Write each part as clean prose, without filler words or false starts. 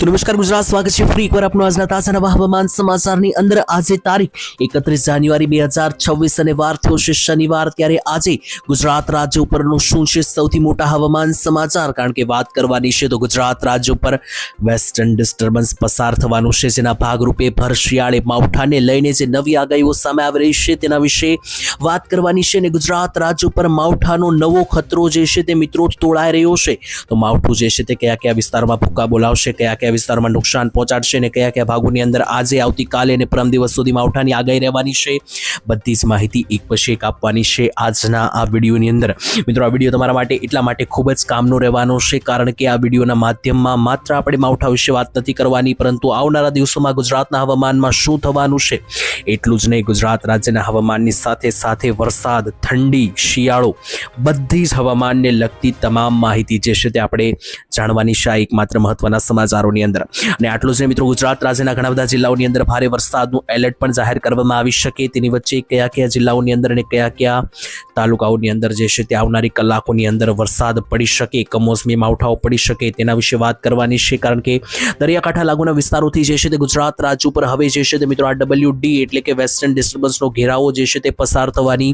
તો નમસ્કાર ગુજરાત, સ્વાગત છે ફરી એકવાર આપનું આજના તાજા નવા હવામાન સમાચારની અંદર. આજે તારીખ 31 જાન્યુઆરી 2026 અને વાર થયો છે શનિવાર. ત્યારે આજે ગુજરાત રાજ્ય ઉપરનું શું છે સૌથી મોટા હવામાન સમાચાર? કારણ કે વાત કરવાની છે તો ગુજરાત રાજ્ય ઉપર વેસ્ટર્ન ડિસ્ટર્બન્સ પસાર થવાનું છે, જેના ભાગરૂપે ભર શિયાળે માવઠાને લઈને જે નવી આગાહીઓ સામે આવી રહી છે તેના વિશે વાત કરવાની છે. અને ગુજરાત રાજ્ય ઉપર માવઠાનો નવો ખતરો જે છે તે મિત્રો તોળાઈ રહ્યો છે. તો માવઠું જે છે તે કયા કયા વિસ્તારમાં ભૂક્કા બોલાવશે, કયા કયા વિસ્તારમાં નુકસાન પહોંચાડશે અને કયા કયા ભાગોની અંદર આજે, આવતીકાલે અને પરમ દિવસ સુધી માવઠાની આગાહી રહેવાની છે, બધી જ માહિતી એક પછી એક આપવાની છે આજના આ વિડીયોની અંદર. મિત્રો, આ વિડીયો તમારા માટે એટલા માટે ખૂબ જ કામનો રહેવાનો છે કારણ કે આ વિડીયોના માધ્યમમાં માત્ર આપણે માવઠા વિશે વાત નથી કરવાની, પરંતુ આવનારા દિવસોમાં ગુજરાતના હવામાનમાં શું થવાનું છે એટલું જ નહીં, ગુજરાત રાજ્યના હવામાનની સાથે સાથે વરસાદ, ઠંડી, શિયાળો, બધી જ હવામાનને લગતી તમામ માહિતી જે છે તે આપણે જાણવાની છે એકમાત્ર મહત્વના સમાચારોની અંદર. અને આટલું જ નહીં મિત્રો, ગુજરાત રાજ્યના ઘણા બધા જિલ્લાઓની અંદર ભારે વરસાદનું એલર્ટ પણ જાહેર કરવામાં આવી શકે. તેની વચ્ચે કયા કયા જિલ્લાઓની અંદર અને કયા કયા તાલુકાઓની અંદર જે છે તે આવનારી કલાકોની અંદર વરસાદ પડી શકે, કમોસમી માવઠાઓ પડી શકે તેના વિશે વાત કરવાની છે. કારણ કે દરિયાકાંઠા લાગુના વિસ્તારોથી જે છે તે ગુજરાત રાજ્ય ઉપર હવે જે છે તે મિત્રો આ WD એટલે કે વેસ્ટર્ન ડિસ્ટર્બન્સનો ઘેરાવો જે છે તે પસાર થવાની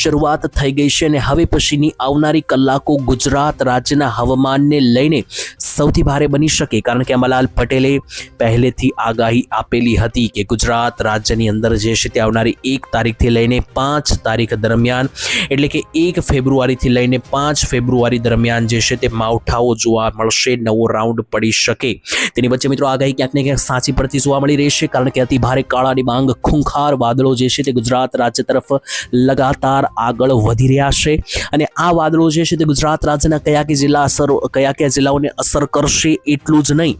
શરૂઆત થઈ ગઈ છે. અને હવે પછીની આવનારી કલાકો ગુજરાત રાજ્યના હવામાનને લઈને સૌથી ભારે બની શકે. કારણ કે અંબાલાલ પટેલે પહેલેથી આગાહી આપેલી હતી કે ગુજરાત રાજ્યની અંદર જે છે તે આવનારી 1 તારીખથી લઈને 5 તારીખ દરમિયાન એટલે કે 1 ફેબ્રુઆરીથી લઈને 5 ફેબ્રુઆરી દરમિયાન જે છે તે માવઠાઓ જોવા મળશે, નવો રાઉન્ડ પડી શકે. તેની વચ્ચે મિત્રો આગાહી ક્યાંક ને ક્યાંક સાચી પડતી જોવા મળી રહેશે કારણ કે અતિ ભારે કાળા ડિબાંગ ખૂંખાર વાદળો જે છે તે ગુજરાત રાજ્ય તરફ લગાતાર આગળ વધી રહ્યા છે. અને આ વાદળો જે છે તે ગુજરાત રાજ્યના કયા કયા જિલ્લાઓને અસર કરશે એટલું જ નહીં,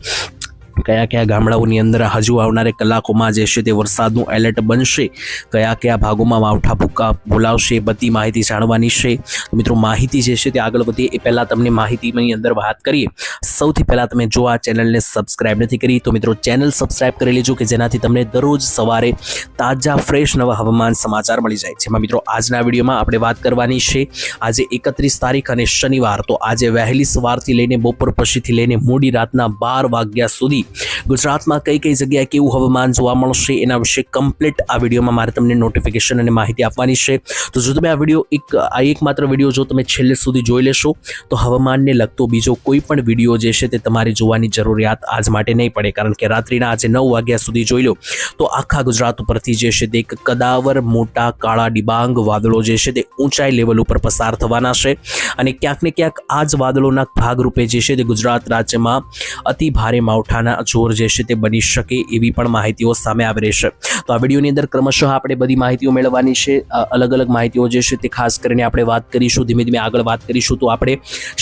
કયા કયા ગામડાઓની અંદર હજુ આવનારે કલાકોમાં જે છે તે વરસાદનું એલર્ટ બનશે, કયા કયા ભાગોમાં માવઠા ભૂક્કા બોલાવશે, બધી માહિતી જાણવાની છે. મિત્રો, માહિતી જે છે તે આગળ વધે એ પહેલાં તમને માહિતીની અંદર વાત કરીએ. સૌથી પહેલાં તમે જો આ ચેનલને સબસ્ક્રાઇબ નથી કરી તો મિત્રો ચેનલ સબસ્ક્રાઇબ કરી લેજો કે જેનાથી તમને દરરોજ સવારે તાજા ફ્રેશ નવા હવામાન સમાચાર મળી જાય. જેમાં મિત્રો આજના વિડીયોમાં આપણે વાત કરવાની છે આજે 31 તારીખ અને શનિવાર. તો આજે વહેલી સવારથી લઈને બપોર પછીથી લઈને મોડી રાતના 12 વાગ્યા સુધી ગુજરાતમાં કઈ કઈ જગ્યાએ કેવું હવામાન જોવા મળશે એના વિશે કમ્પ્લીટ આ વિડીયોમાં મારે તમને નોટિફિકેશન અને માહિતી આપવાની છે. તો જો તમે આ વિડીયો એકમાત્ર વિડીયો જો તમે છેલ્લે સુધી જોઈ લેશો તો હવામાનને લગતો બીજો કોઈ પણ વિડીયો જે છે તે તમારે જોવાની જરૂરિયાત આજ માટે નહીં પડે. કારણ કે રાત્રિના આજે 9 વાગ્યા સુધી જોઈ લો તો આખા ગુજરાત ઉપરથી જે છે તે એક કદાવર મોટા કાળા ડિબાંગ વાદળો જે છે તે ઊંચાઈ લેવલ ઉપર પસાર થવાના છે. અને ક્યાંક ને ક્યાંક આ જ વાદળોના ભાગરૂપે જે છે તે ગુજરાત રાજ્યમાં અતિ ભારે માવઠાના જોર જે છે તે બની શકે એવી પણ માહિતીઓ સામે આવી રહી છે. તો આ વિડીયોની અંદર ક્રમશઃ આપણે બધી માહિતીઓ મેળવવાની છે. અલગ અલગ માહિતીઓ જે છે તે ખાસ કરીને આપણે વાત કરીશું, ધીમે ધીમે આગળ વાત કરીશું. તો આપણે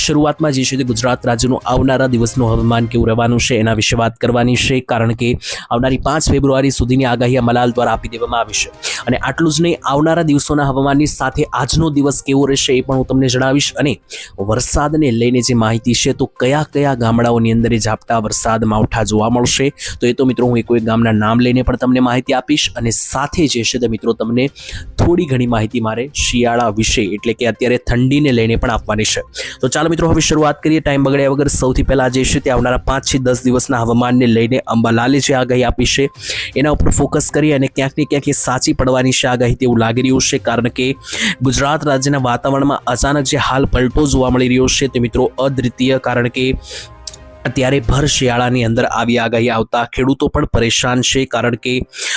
શરૂઆતમાં જે છે તે ગુજરાત રાજ્યનું આવનારા દિવસનું હવામાન કેવું રહેવાનું છે એના વિશે વાત કરવાની છે. કારણ કે આવનારી 5 ફેબ્રુઆરી સુધીની આગાહી અંબાલાલ દ્વારા આપી દેવામાં આવી છે. અને આટલું જ નહીં, આવનારા દિવસોના હવામાનની સાથે આજનો દિવસ કેવો રહેશે એ પણ હું તમને જણાવીશ. અને વરસાદને લઈને જે માહિતી છે તો કયા કયા ગામડાઓની અંદર ઝાપટા વરસાદ માવઠા જોવા મળશે તો એ તો મિત્રો હું કોઈ ગામના નામ લઈને પણ તમને માહિતી આપીશ. અને સાથે જે છે તે મિત્રો તમને થોડી ઘણી માહિતી મારે શિયાળા વિશે એટલે કે અત્યારે ઠંડીને લઈને પણ આપવાની છે. તો ચાલો મિત્રો હવે શરૂઆત કરીએ ટાઈમ બગડ્યા વગર. સૌથી પહેલા જે છે તે આવનારા 5 થી 10 દિવસના હવામાનને લઈને અંબાલાલે જે આગાહી આપી છે એના ઉપર ફોકસ કરી અને ક્યાંક ને ક્યાંક એ સાચી પડવાની છે આગાહી તેવું લાગી રહ્યું છે. કારણ કે ગુજરાત રાજ્યના વાતાવરણમાં અચાનક જે હાલ પલટો જોવા મળી રહ્યો છે તે મિત્રો અદ્વિતીય. કારણ કે અત્યારે ભર શિયાળાની અંદર આવી આગાહી આવતા ખેડૂતો પણ પરેશાન છે. કારણ કે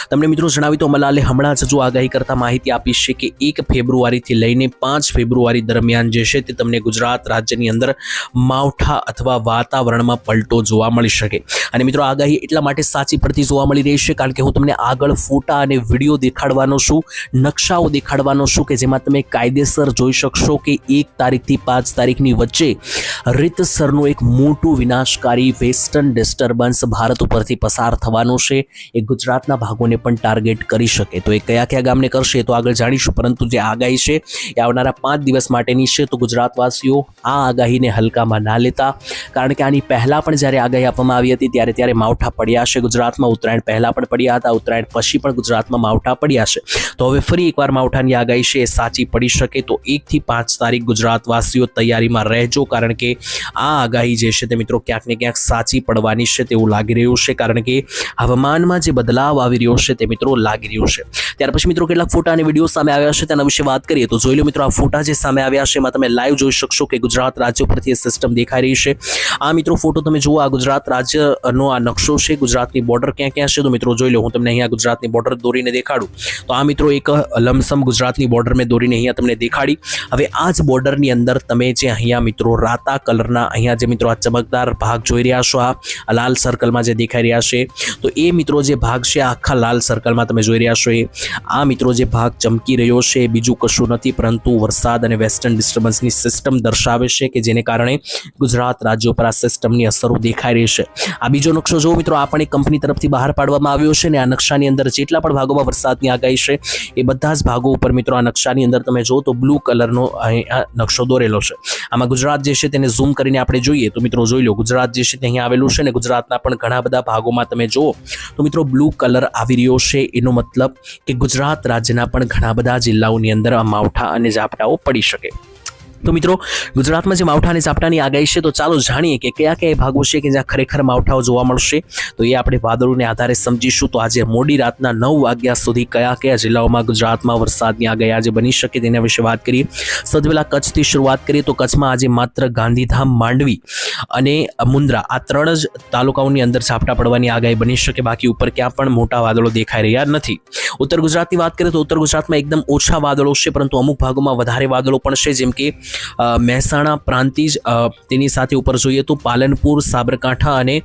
તમને મિત્રો જણાવી તો અંબાલાલે હમણાં જ જો આગાહી કરતા માહિતી આપી છે કે 1 ફેબ્રુઆરીથી લઈને 5 ફેબ્રુઆરી દરમિયાન જે છે તે તમને ગુજરાત રાજ્યની અંદર માવઠા અથવા વાતાવરણમાં પલટો જોવા મળી શકે. અને મિત્રો આગાહી એટલા માટે સાચી પડતી જોવા મળી રહી છે કારણ કે હું તમને આગળ ફોટા અને વિડીયો દેખાડવાનો છું, નકશાઓ દેખાડવાનો છું કે જેમાં તમે કાયદેસર જોઈ શકશો કે 1 તારીખથી 5 તારીખની વચ્ચે રીતસરનું એક મોટું વિનાશ વેસ્ટર્ન ડિસ્ટર્બન્સ ભારત ઉપરથી પસાર થવાનું છે. એ ગુજરાતના ભાગોને પણ ટાર્ગેટ કરી શકે. તો એ કયા કયા ગામને કરશે તો આગળ જાણીશું, પરંતુ જે આગાહી છે એ આવનારા 5 દિવસ માટેની છે. તો ગુજરાતવાસીઓ આ આગાહીને હલકામાં ના લેતા, કારણ કે આની પહેલા પણ જ્યારે આગાહી આપવામાં આવી હતી ત્યારે માવઠા પડ્યા છે ગુજરાતમાં. ઉત્તરાયણ પહેલા પણ પડ્યા હતા, ઉત્તરાયણ પછી પણ ગુજરાતમાં માવઠા પડ્યા છે. તો હવે ફરી એકવાર માવઠાની આગાહી છે એ સાચી પડી શકે. તો 1 થી 5 તારીખ ગુજરાતવાસીઓ તૈયારીમાં રહેજો, કારણ કે આ આગાહી જે છે તે મિત્રો ક્યાંક ને ક્યાંક સાચી પડવાની છે તેવું લાગી રહ્યું છે, કારણ કે હવામાનમાં જે બદલાવ આવી રહ્યો છે તે મિત્રો લાગી રહ્યો છે. ત્યાર પછી મિત્રો કેટલાક ફોટા અને વિડીયો સામે આવ્યા છે, તેના વિશે વાત કરીએ તો જોઈ લો મિત્રો, આ ફોટા જે સામે આવ્યા છે એમાં તમે લાઈવ જોઈ શકશો કે ગુજરાત રાજ્ય પરથી સિસ્ટમ દેખાઈ રહી છે. આ મિત્રો ફોટો તમે જુઓ, આ ગુજરાત રાજ્યનો આ નકશો છે. ગુજરાતની બોર્ડર ક્યાં ક્યાં છે તો મિત્રો જોઈ લો, હું તમને અહીંયા ગુજરાતની બોર્ડર દોરીને દેખાડું તો આ મિત્રો એક લમસમ ગુજરાતની બોર્ડર મેં દોરીને અહીંયા તમને દેખાડી. હવે આ જ બોર્ડરની અંદર તમે જે અહીંયા મિત્રો રાતા કલરના અહીંયા જે મિત્રો આ ચમકદાર ભાગ જોઈ રહ્યા છો, આ લાલ સર્કલમાં જે દેખાઈ રહ્યા છે, તો એ મિત્રો જે ભાગ છે આખા લાલ સર્કલમાં તમે જોઈ રહ્યા છો, આ મિત્રો જે ભાગ ચમકી રહ્યો છે એ બીજું કશું નથી પરંતુ વરસાદ અને વેસ્ટર્ન ડિસ્ટર્બન્સની સિસ્ટમ દર્શાવે છે કે જેને કારણે ગુજરાત રાજ્ય પર આ સિસ્ટમની અસરો દેખાઈ રહી છે. આ બીજો નકશો જો મિત્રો, આ પણ એક કંપની તરફથી બહાર પાડવામાં આવ્યો છે અને આ નકશાની અંદર જેટલા પણ ભાગોમાં વરસાદની આગાહી છે એ બધા જ ભાગો ઉપર મિત્રો આ નકશાની અંદર તમે જો તો બ્લુ કલરનો આ નકશો દોરેલો છે. આમાં ગુજરાત જે છે તેને ઝૂમ કરીને આપણે જોઈએ તો મિત્રો જોઈ લો, ગુજરાત જે છે તે અહીંયા આવેલું છે અને ગુજરાતના પણ ઘણા બધા ભાગોમાં તમે જુઓ તો મિત્રો બ્લુ કલર આવી રહ્યો છે. એનો મતલબ કે ગુજરાત રાજ્યના પણ ઘણા બધા જિલ્લાઓની અંદર આ માવઠા અને ઝાપટાઓ પડી શકે. તો મિત્રો ગુજરાતમાં જે માવઠા અને ઝાપટાની આગાહી છે તો ચાલો જાણીએ કે કયા કયા ભાગો છે કે જ્યાં ખરેખર માવઠાઓ જોવા મળશે. તો એ આપણે વાદળોને આધારે સમજીશું. તો આજે મોડી રાતના 9 વાગ્યા સુધી કયા કયા જિલ્લાઓમાં ગુજરાતમાં વરસાદની આગાહી આજે બની શકે તેના વિશે વાત કરીએ. સૌથી પહેલા કચ્છથી શરૂઆત કરીએ તો કચ્છમાં આજે માત્ર ગાંધીધામ, માંડવી અને મુન્દ્રા આ 3 જ તાલુકાઓની અંદર ઝાપટા પડવાની આગાહી બની શકે. બાકી ઉપર ક્યાં પણ મોટા વાદળો દેખાઈ રહ્યા નથી. ઉત્તર ગુજરાતની વાત કરીએ તો ઉત્તર ગુજરાતમાં એકદમ ઓછા વાદળો છે, પરંતુ અમુક ભાગોમાં વધારે વાદળો પણ છે, જેમ કે મહેસાણા, પ્રાંતિજ, તેની સાથે ઉપર જોઈએ તો પાલનપુર, સાબરકાંઠા અને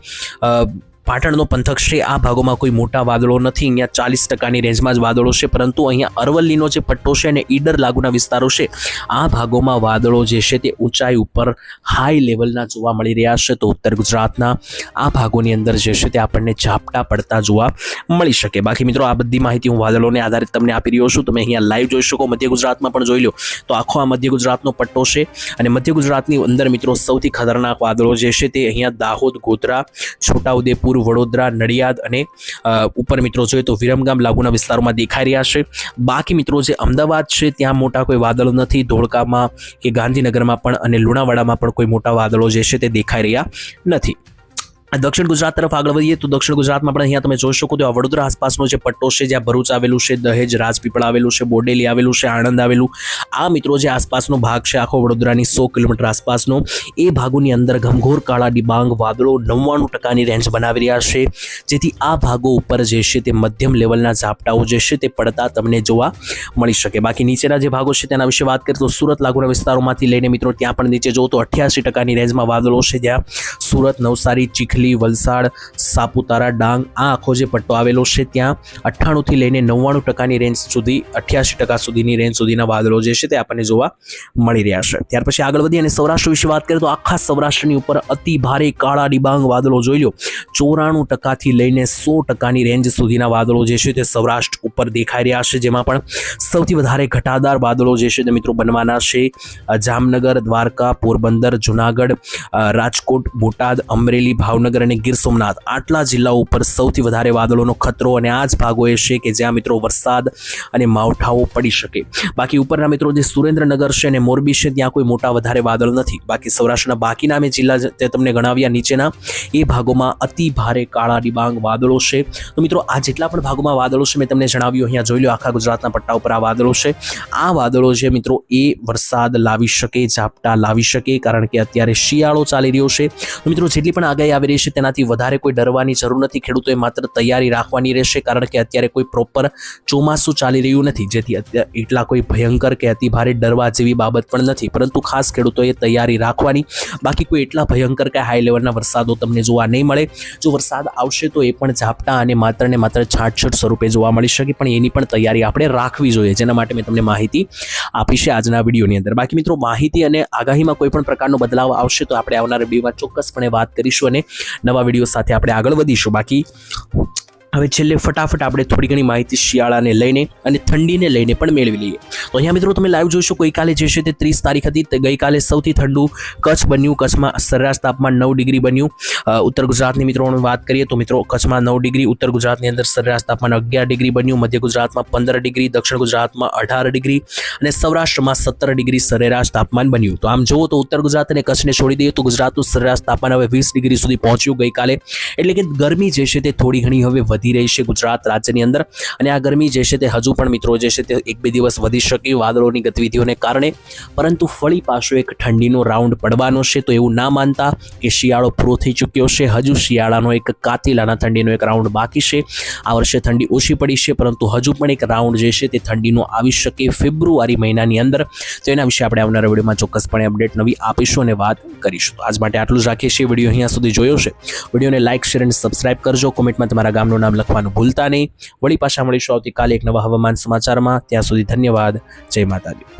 પાટણનો પંથક છે. આ ભાગોમાં કોઈ મોટા વાદળો નથી. અહીંયા 40%ની રેન્જમાં જ વાદળો છે, પરંતુ અહીંયા અરવલ્લીનો જે પટ્ટો છે અને ઈડર લાગુના વિસ્તારો છે આ ભાગોમાં વાદળો જે છે તે ઊંચાઈ ઉપર હાઈ લેવલના જોવા મળી રહ્યા છે. તો ઉત્તર ગુજરાતના આ ભાગોની અંદર જે છે તે આપણને ઝાપટા પડતા જોવા મળી શકે. બાકી મિત્રો આ બધી માહિતી હું વાદળોને આધારિત તમને આપી રહ્યો છું. તમે અહીંયા લાઈવ જોઈ શકો. મધ્ય ગુજરાતમાં પણ જોઈ લો તો આખો આ મધ્ય ગુજરાતનો પટ્ટો છે અને મધ્ય ગુજરાતની અંદર મિત્રો સૌથી ખતરનાક વાદળો જે છે તે અહીંયા દાહોદ, ગોધરા, છોટાઉદેપુર, વડોદરા, નડિયાદ અને ઉપર મિત્રો જોઈએ તો વિરમગામ લાગુના વિસ્તારોમાં દેખાઈ રહ્યા છે. બાકી મિત્રો જે અમદાવાદ છે ત્યાં મોટા કોઈ વાદળો નથી. ધોળકામાં કે ગાંધીનગરમાં પણ અને લુણાવાડામાં પણ કોઈ મોટા વાદળો જે છે તે દેખાઈ રહ્યા નથી. દક્ષિણ ગુજરાત તરફ આગળ વધીએ તો દક્ષિણ ગુજરાતમાં પણ અહીંયા તમે જોઈ શકો તો આ વડોદરા આસપાસનો જે પટ્ટો છે, જ્યાં ભરૂચ આવેલું છે, દહેજ, રાજપીપળા આવેલું છે, બોડેલી આવેલું છે, આણંદ આવેલું, આ મિત્રો જે આસપાસનો ભાગ છે આખો વડોદરાની 100 કિલોમીટર આસપાસનો, એ ભાગોની અંદર ઘમઘોર કાળા ડિબાંગ વાદળો 99%ની રેન્જ બનાવી રહ્યા છે, જેથી આ ભાગો ઉપર જે છે તે મધ્યમ લેવલના ઝાપટાઓ જે છે તે પડતા તમને જોવા મળી શકે. બાકી નીચેના જે ભાગો છે તેના વિશે વાત કરીએ તો સુરત લાગુના વિસ્તારોમાંથી લઈને મિત્રો ત્યાં પણ નીચે જો તો 88%ની રેન્જમાં વાદળો છે, જ્યાં સુરત, નવસારી, ચીખલી, વલસાડ, સાપુતારા, ડાંગ આ આખો જે પટ્ટો આવેલો છે ત્યાં 98 થી લઈને 99%ની રેન્જ સુધી, 88% સુધીની રેન્જ સુધીના વાદળો જે છે તે આપણને જોવા મળી રહ્યા છે. ત્યાર પછી આગળ વધી અને સૌરાષ્ટ્ર વિશે વાત કરીએ તો આખા સૌરાષ્ટ્રની ઉપર અતિ ભારે કાળા ડિબાંગ વાદળો જોઈ લો 94% થી લઈને 100%ની રેન્જ સુધીના વાદળો જે છે તે સૌરાષ્ટ્ર ઉપર દેખાઈ રહ્યા છે. જેમાં પણ સૌથી વધારે ઘટાદાર વાદળો જે છે તે મિત્રો બનવાના છે જામનગર, દ્વારકા, પોરબંદર, જુનાગઢ, રાજકોટ, બોટાદ, અમરેલી, ભાવનગર અને ગીર સોમનાથ આટલા જિલ્લાઓ ઉપર સૌથી વધારે વાદળોનો ખતરો અને આ જ ભાગો એ છે કે જ્યાં મિત્રો વરસાદ અને માવઠાઓ પડી શકે. બાકી ઉપરના મિત્રો જે સુરેન્દ્રનગર છે અને મોરબી છે ત્યાં કોઈ મોટા વધારે વાદળ નથી. બાકી સૌરાષ્ટ્રના બાકીના મેં જિલ્લા તે તમને ગણાવ્યા નીચેના એ ભાગોમાં અતિ ભારે કાળા ડિબાંગ વાદળો છે. તો મિત્રો આ જેટલા પણ ભાગોમાં વાદળો છે મેં તમને જણાવ્યું, અહીંયા જોઈ લો આખા ગુજરાતના પટ્ટા ઉપર આ વાદળો છે. આ વાદળો છે મિત્રો એ વરસાદ લાવી શકે, ઝાપટા લાવી શકે, કારણ કે અત્યારે શિયાળો ચાલી રહ્યો છે. તો મિત્રો જેટલી પણ આગાહી આવી રહી છે તેનાથી વધારે કોઈ ડરવાની જરૂર નથી. ખેડૂતોએ માત્ર તૈયારી રાખવાની રહેશે, કારણ કે અત્યારે કોઈ પ્રોપર ચોમાસું ચાલી રહ્યું નથી, જેથી એટલા કોઈ ભયંકર કે અતિ ભારે ડરવા જેવી બાબત પણ નથી, પરંતુ ખાસ ખેડૂતોએ તૈયારી રાખવાની. બાકી કોઈ એટલા ભયંકર કે હાઈ લેવલના વરસાદો તમને જોવા નહીં મળે. જો વરસાદ આવશે તો એ પણ ઝાપટા અને માત્ર ને માત્ર છાંટછટ સ્વરૂપે જોવા મળી શકે, પણ એની પણ તૈયારી આપણે રાખવી જોઈએ, જેના માટે મેં તમને માહિતી આપી છે આજના વિડીયોની અંદર. બાકી મિત્રો માહિતી અને આગાહીમાં કોઈ પણ પ્રકારનો બદલાવ આવશે તો આપણે આવનારા વિડીયોમાં ચોક્કસપણે વાત કરીશું અને નવા વિડીયો સાથે આપણે આગળ વધીશું. બાકી હવે છેલ્લે ફટાફટ આપણે થોડી ઘણી માહિતી શિયાળાને લઈને અને ઠંડીને લઈને પણ મેળવી લઈએ. તો અહીંયા મિત્રો તમે લાઈવ જોઈશો ગઈકાલે જે છે તે 30 તારીખ હતી. તે ગઈકાલે સૌથી ઠંડુ કચ્છ બન્યું. કચ્છમાં સરેરાશ તાપમાન 9 ડિગ્રી બન્યું. ઉત્તર ગુજરાતની મિત્રોની વાત કરીએ તો મિત્રો કચ્છમાં 9 ડિગ્રી, ઉત્તર ગુજરાતની અંદર સરેરાશ તાપમાન 11 ડિગ્રી બન્યું, મધ્ય ગુજરાતમાં 15 ડિગ્રી, દક્ષિણ ગુજરાતમાં 18 ડિગ્રી અને સૌરાષ્ટ્રમાં 17 ડિગ્રી સરેરાશ તાપમાન બન્યું. તો આમ જુઓ તો ઉત્તર ગુજરાત અને કચ્છને છોડી દઈએ તો ગુજરાતનું સરેરાશ તાપમાન હવે 20 ડિગ્રી સુધી પહોંચ્યું ગઈકાલે. એટલે કે ગરમી જે છે તે થોડી ઘણી હવે વધી રહી છે ગુજરાત રાજ્યની અંદર અને આ ગરમી જે છે તે હજુ પણ મિત્રો જે છે તે 1-2 દિવસ વધી શકે વાદળોની ગતિવિધિઓને કારણે, પરંતુ ફળી પાછો એક ઠંડીનો રાઉન્ડ પડવાનો છે. તો એવું ના માનતા કે શિયાળો પૂરો થઈ ચૂક્યો છે, હજુ શિયાળાનો એક કાતિલાના ઠંડીનો એક રાઉન્ડ બાકી છે. આ વર્ષે ઠંડી ઓછી પડી છે, પરંતુ હજુ પણ એક રાઉન્ડ જે છે તે ઠંડીનો આવી શકે ફેબ્રુઆરી મહિનાની અંદર. તો એના વિશે આપણે આવનારા વિડીયોમાં ચોક્કસપણે અપડેટ નવી આપીશું અને વાત કરીશું. તો આજ માટે આટલું જ રાખીએ છીએ. વિડીયો અહીંયા સુધી જોયો છે, વિડીયોને લાઇક, શેર અને સબસ્ક્રાઇબ કરજો. કોમેન્ટમાં તમારા ગામનું નામ લખવાનું ભૂલતા નહીં. વળી પાછા મળીશું આવતીકાલે એક નવા હવામાન સમાચારમાં. ત્યાં સુધી ધન્યવાદ. જય માતાજી.